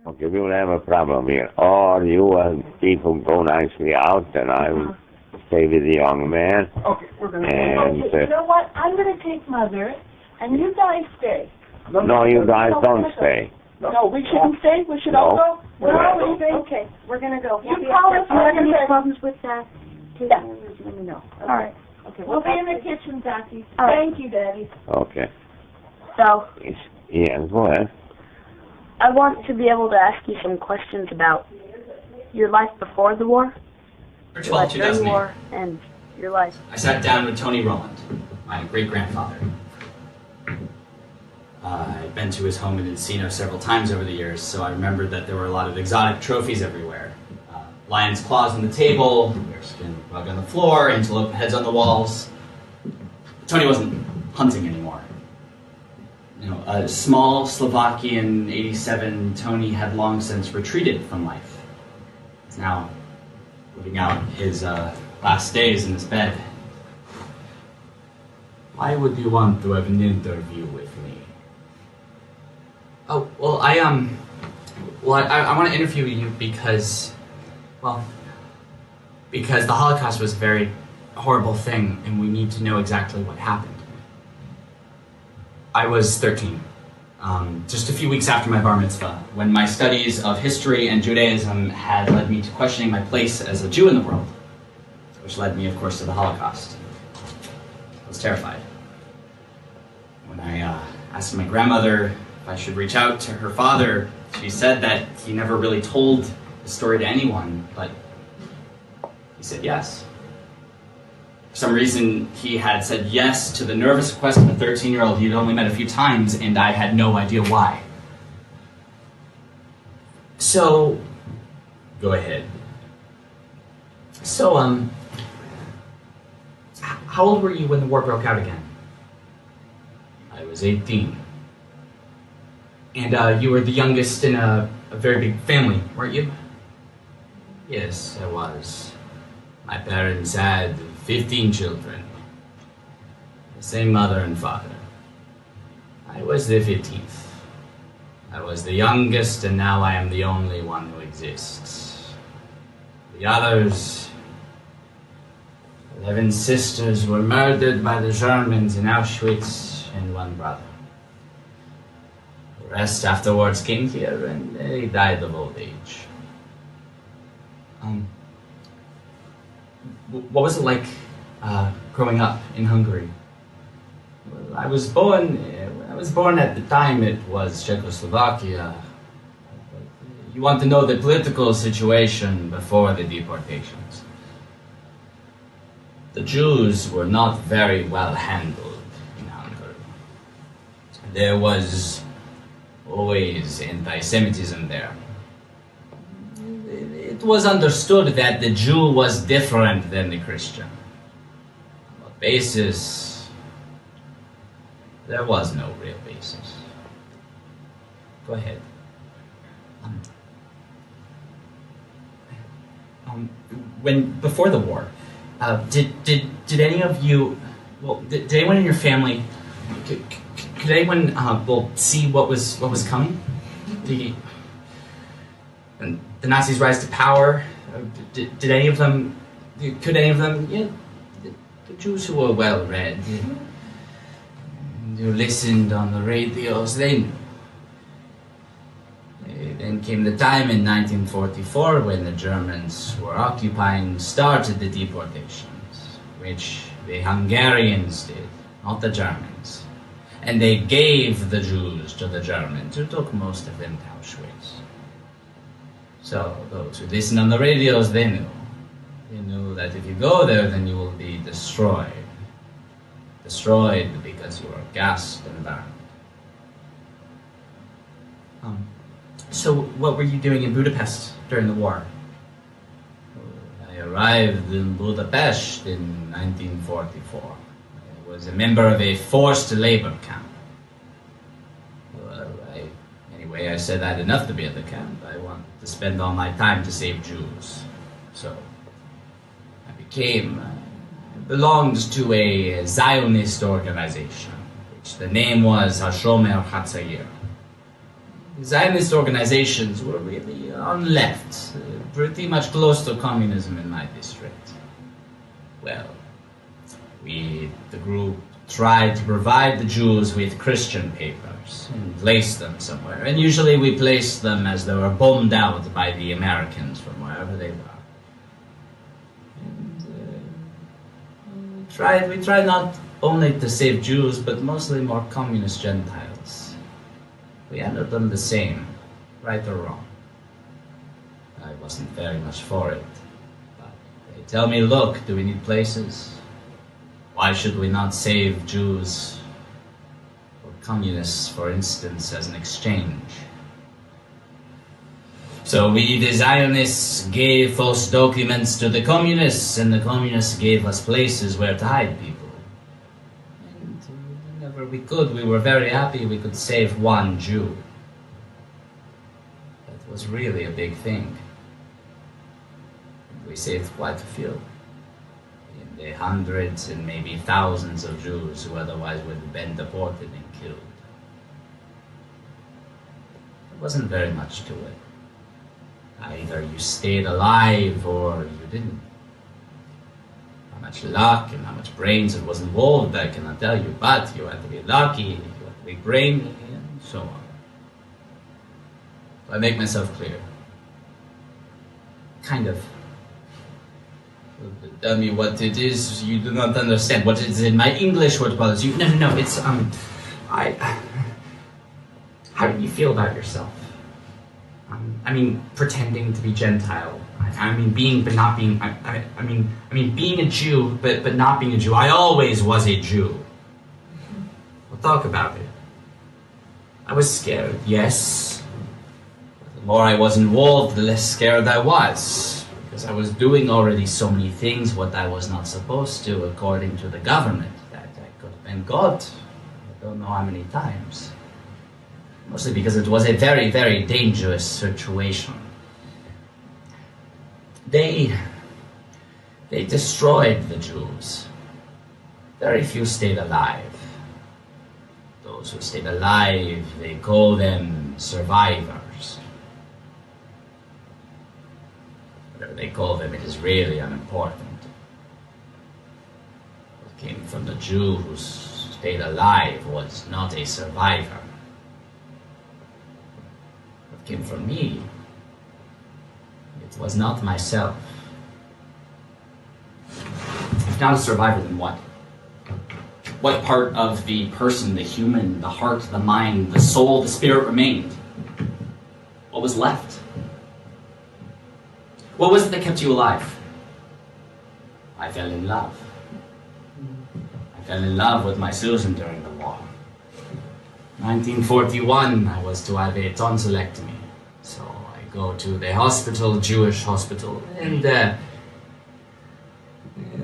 Okay, we will have a problem here. Or you people go nicely out, and I will stay with the young man. Okay, we're going to And, Okay, you know what? I'm going to take Mother, and you guys stay. no, you guys don't stay. No, we shouldn't stay? We should all go? No. Okay, we're going to go. You call us if you have when any you're ready. problems with that, Yeah. let me know. All right. Okay. We'll be in the kitchen, Jackie. All right. Thank you, Daddy. Okay. So, Yes, go ahead. I want to be able to ask you some questions about your life before the war, March your life 12, during the 2008. war, and your life. I sat down with Tony Rowland, my great-grandfather. I'd been to his home in Encino several times over the years, so I remembered that there were a lot of exotic trophies everywhere. Lion's claws on the table, bearskin rug on the floor, antelope heads on the walls. Tony wasn't hunting anymore. You know, a small Slovakian 87, Tony had long since retreated from life. He's now living out his last days in his bed. Why would you want to have an interview with me? Oh, well, I want to interview you because the Holocaust was a very horrible thing, and we need to know exactly what happened. I was 13, just a few weeks after my bar mitzvah, when my studies of history and Judaism had led me to questioning my place as a Jew in the world, which led me, of course, to the Holocaust. I was terrified. When I asked my grandmother if I should reach out to her father, she said that he never really told the story to anyone, but he said yes. For some reason, he had said yes to the nervous request of a 13-year-old he'd only met a few times, and I had no idea why. So, go ahead. So, how old were you when the war broke out again? I was 18. And you were the youngest in a very big family, weren't you? Yes, I was. My parents had 15 children. The same mother and father. I was the 15th. I was the youngest, and now I am the only one who exists. The others, 11 sisters, were murdered by the Germans in Auschwitz, and one brother. The rest afterwards came here, and they died of old age. What was it like growing up in Hungary? Well, I was born at the time it was Czechoslovakia. You want to know the political situation before the deportations. The Jews were not very well handled in Hungary. There was always anti-Semitism there. It was understood that the Jew was different than the Christian. On what basis? There was no real basis. Go ahead. Before the war, did any of you, did anyone in your family, could anyone see what was coming? The Nazis rise to power. Did any of them? Could any of them? Yeah, the Jews who were well read, who listened on the radios, they knew. Then came the time in 1944 when the Germans who were occupying started the deportations, which the Hungarians did, not the Germans. And they gave the Jews to the Germans, who took most of them to Auschwitz. So those who listened on the radios, they knew. They knew that if you go there, then you will be destroyed. Destroyed because you are gassed and burned. So what were you doing in Budapest during the war? I arrived in Budapest in 1944. I was a member of a forced labor camp. Anyway, I said I had enough to be at the camp. I wanted to spend all my time to save Jews. So I belonged to a Zionist organization, which the name was Hashomer Hatzayir. Zionist organizations were really on left, pretty much close to communism in my district. Well, the group tried to provide the Jews with Christian papers and place them somewhere. And usually we placed them as they were bombed out by the Americans from wherever they were. And we tried not only to save Jews, but mostly more communist Gentiles. We handled them the same, right or wrong. I wasn't very much for it. But they tell me, look, do we need places? Why should we not save Jews or communists, for instance, as an exchange? So we, the Zionists, gave false documents to the communists, and the communists gave us places where to hide people. And whenever we could, we were very happy we could save one Jew. That was really a big thing. We saved quite a few. In the hundreds and maybe thousands of Jews who otherwise would have been deported and killed. There wasn't very much to it. Either you stayed alive or you didn't. How much luck and how much brains it was involved, I cannot tell you, but you had to be lucky, you had to be brainy, and so on. Do I make myself clear? Kind of. Tell me what it is you do not understand. What is in my English word bothers you? No, it's, how do you feel about yourself? I mean, pretending to be Gentile. I mean, being but not being. I mean, being a Jew but not being a Jew. I always was a Jew. We'll talk about it. I was scared, yes. The more I was involved, the less scared I was, because I was doing already so many things what I was not supposed to according to the government. That I could have been God. I don't know how many times. Mostly because it was a very, very dangerous situation. They destroyed the Jews. Very few stayed alive. Those who stayed alive, they call them survivors. Whatever they call them, it is really unimportant. What came from the Jew who stayed alive was not a survivor. Came from me. It was not myself. If not a survivor, then what? What part of the person, the human, the heart, the mind, the soul, the spirit remained? What was left? What was it that kept you alive? I fell in love. I fell in love with my Susan during the war. 1941, I was to have a tonsillectomy. So I go to the hospital, Jewish hospital, and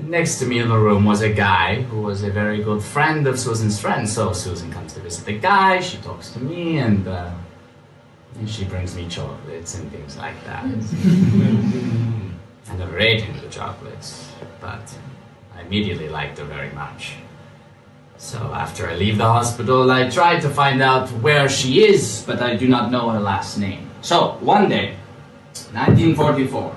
next to me in the room was a guy who was a very good friend of Susan's friend. So Susan comes to visit the guy, she talks to me, and she brings me chocolates and things like that. I never ate any of the chocolates, but I immediately liked her very much. So after I leave the hospital, I try to find out where she is, but I do not know her last name. So one day, 1944,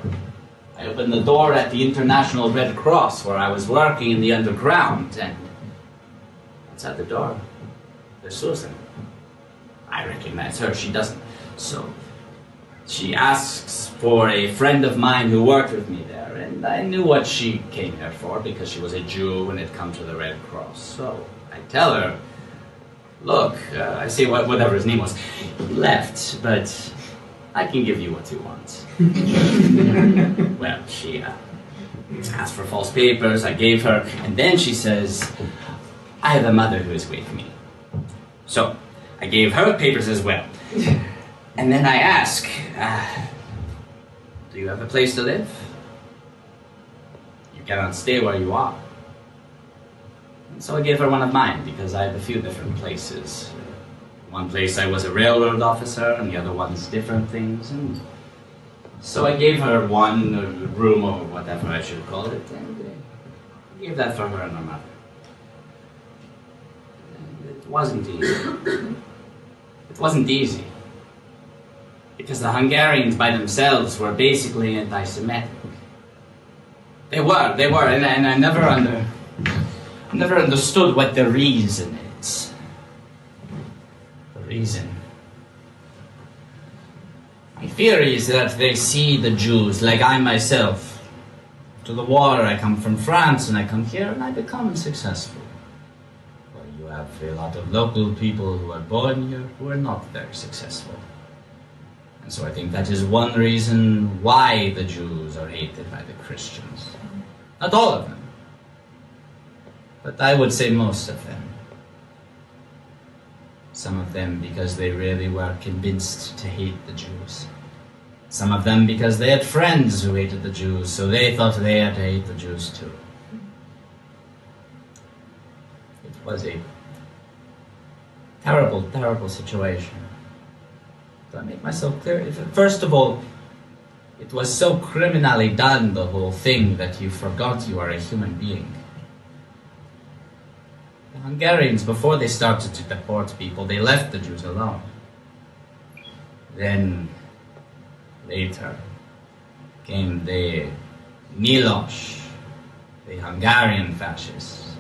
I opened the door at the International Red Cross where I was working in the underground, and outside the door, there's Susan. I recognize her, she doesn't. So she asks for a friend of mine who worked with me there, and I knew what she came there for because she was a Jew and had come to the Red Cross. So I tell her, look, I say whatever his name was, he left, but I can give you what you want. Well, she asked for false papers, I gave her, and then she says, I have a mother who is with me. So I gave her papers as well. And then I ask, do you have a place to live? You cannot stay where you are. And so I gave her one of mine, because I have a few different places. One place I was a railroad officer, and the other one's different things. And so I gave her one room, or whatever I should call it, and I gave that for her and her mother. And it wasn't easy. It wasn't easy. Because the Hungarians by themselves were basically anti-Semitic. They were, and I never understood what the reason is. The reason. My theory is that they see the Jews like I myself. To the war, I come from France, and I come here, and I become successful. Well, you have a lot of local people who are born here who are not very successful. And so I think that is one reason why the Jews are hated by the Christians. Not all of them, but I would say most of them. Some of them because they really were convinced to hate the Jews. Some of them because they had friends who hated the Jews, so they thought they had to hate the Jews too. It was a terrible, terrible situation. Do I make myself clear? First of all, it was so criminally done, the whole thing, that you forgot you are a human being. The Hungarians, before they started to deport people, they left the Jews alone. Then, later, came the Milos, the Hungarian fascists.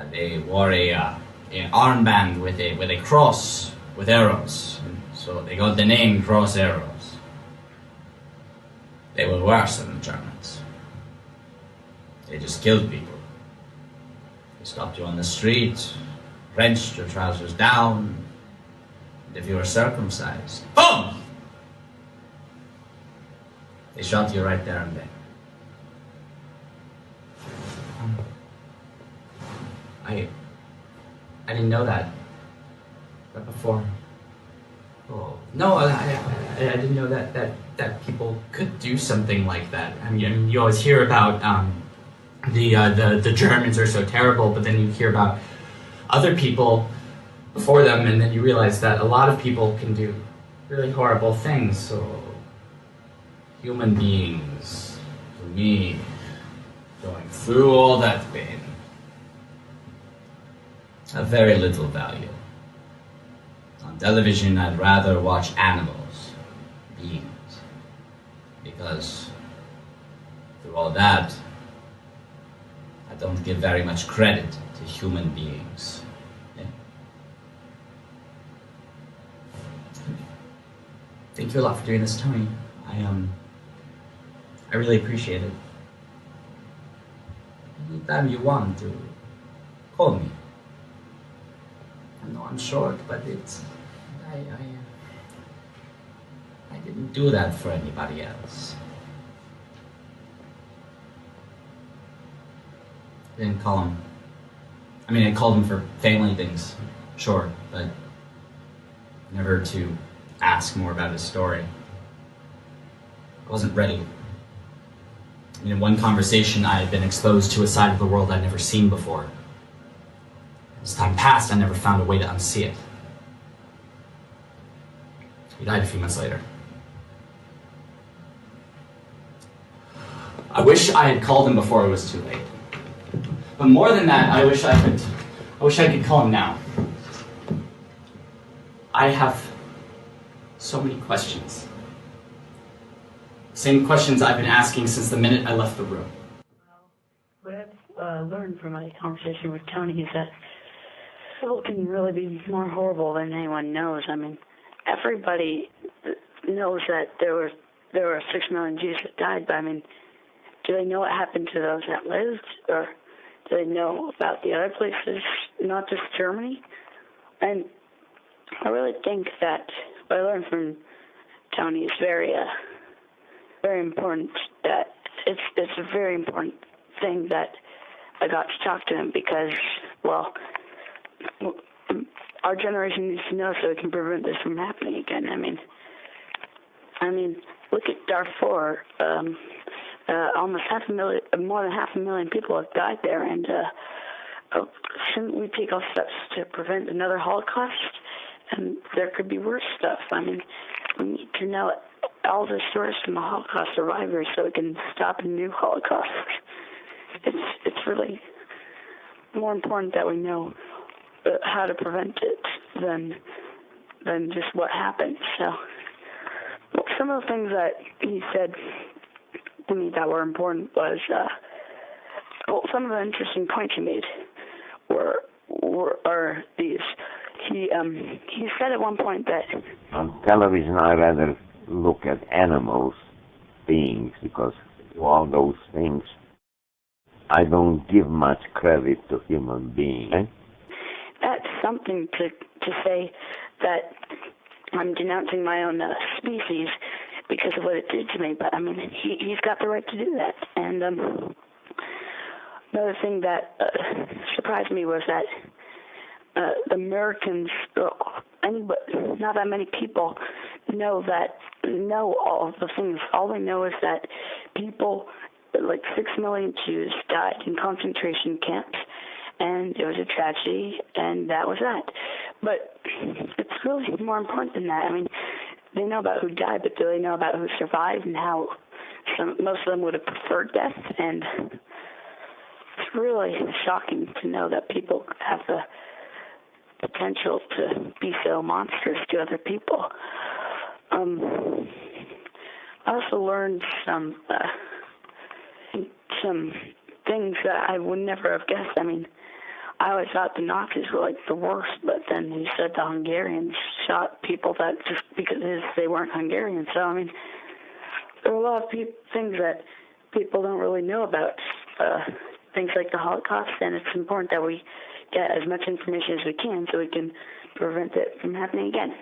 They wore an armband with a cross with arrows, so they got the name Cross Arrows. They were worse than the Germans. They just killed people. They stopped you on the street, wrenched your trousers down, and if you were circumcised, boom! They shot you right there and then. I didn't know that before. Oh, no, I didn't know that people could do something like that. I mean, you always hear about the Germans are so terrible, but then you hear about other people before them, and then you realize that a lot of people can do really horrible things. So, human beings, for me, going through all that pain, have very little value. On television, I'd rather watch animals, beings, because through all that, I don't give very much credit to human beings. Yeah. Thank you a lot for doing this, Tony. I really appreciate it. Anytime you want to, call me. I know I'm short, but I didn't do that for anybody else. I didn't call him. I mean, I called him for family things, sure, but never to ask more about his story. I wasn't ready. I mean, in one conversation, I had been exposed to a side of the world I'd never seen before. As time passed, I never found a way to unsee it. He died a few months later. I wish I had called him before it was too late. But more than that, I wish I could call him now. I have so many questions. Same questions I've been asking since the minute I left the room. What I've learned from my conversation with Tony is that people can really be more horrible than anyone knows. I mean, everybody knows that there were 6 million Jews that died, but I mean, do they know what happened to those that lived, or do they know about the other places, not just Germany? And I really think that what I learned from Tony is very important. That it's a very important thing that I got to talk to him because, well, our generation needs to know so we can prevent this from happening again. I mean, look at Darfur. Almost more than 500,000 people have died there, and shouldn't we take all steps to prevent another Holocaust? And there could be worse stuff. I mean, we need to know all the stories from the Holocaust survivors so we can stop a new Holocaust. It's really more important that we know how to prevent it than just what happened. So some of the things that he said to me that were important was, well, some of the interesting points he made are these. He said at one point that on television I rather look at animals, beings, because all those things I don't give much credit to human beings. That's something to say that I'm denouncing my own species because of what it did to me. But I mean, he's got the right to do that. And another thing that surprised me was that the Americans, not that many people know all of the things. All they know is that people, like 6 million Jews, died in concentration camps, and it was a tragedy, and that was that. But it's really more important than that. I mean, they know about who died, but do they know about who survived and how most of them would have preferred death? And it's really shocking to know that people have the potential to be so monstrous to other people. I also learned some things that I would never have guessed. I mean, I always thought the Nazis were like the worst, but then he said the Hungarians shot people that just because they weren't Hungarian. So I mean, there are a lot of things that people don't really know about, things like the Holocaust, and it's important that we get as much information as we can so we can prevent it from happening again.